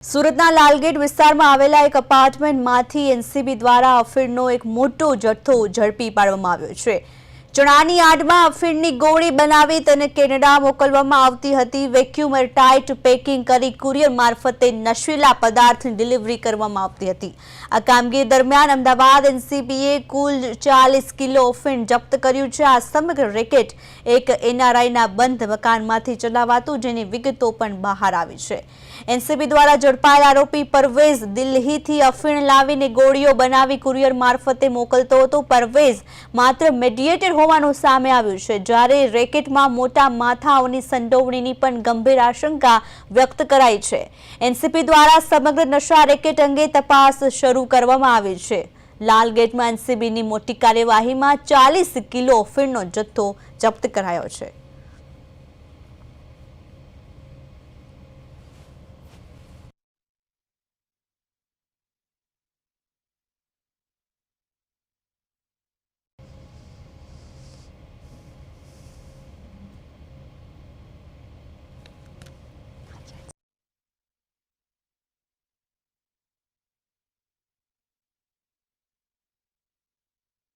સુરતના લાલગેટ વિસ્તારમાં આવેલા એક અપાર્ટમેન્ટમાંથી એનસીબી દ્વારા અફીણનો એક મોટો જથ્થો ઝડપી પાડવામાં આવ્યો છે। ચણાની આડમાં અફીણની ગોળી બનાવી તેને કેનેડા મોકલવામાં આવતી હતી। વેક્યુમ એરટાઇટ પેકિંગ કરી કુરિયર મારફતે નશીલા પદાર્થની ડિલિવરી કરવામાં આવતી હતી। આ કામગીરી દરમિયાન અમદાવાદ એનસીબીએ કુલ 40 કિલો અફીણ જપ્ત કર્યું છે। આ સમગ્ર રેકેટ એક એનઆરઆઈના બંધ મકાનમાંથી ચલાવાતું, જેની વિગતો પણ બહાર આવી છે। એનસીબી દ્વારા ઝડપાયેલ આરોપી પરવેઝ દિલ્હીથી અફીણ લાવીને ગોળીઓ બનાવી કુરિયર મારફતે મોકલતો હતો। પરવેઝ માત્ર મીડિયેટર હોવાનું સામે આવ્યું છે, જ્યારે રેકેટમાં મોટા માથાઓની સંડોવણીની પણ ગંભીર આશંકા વ્યક્ત કરાઈ છે। એનસીબી દ્વારા સમગ્ર નશા રેકેટ અંગે તપાસ શરૂ કરવામાં આવી છે। લાલગેટમાં એનસીબીની મોટી કાર્યવાહીમાં 40 કિલો અફીણનો જથ્થો જપ્ત કરાયો છે।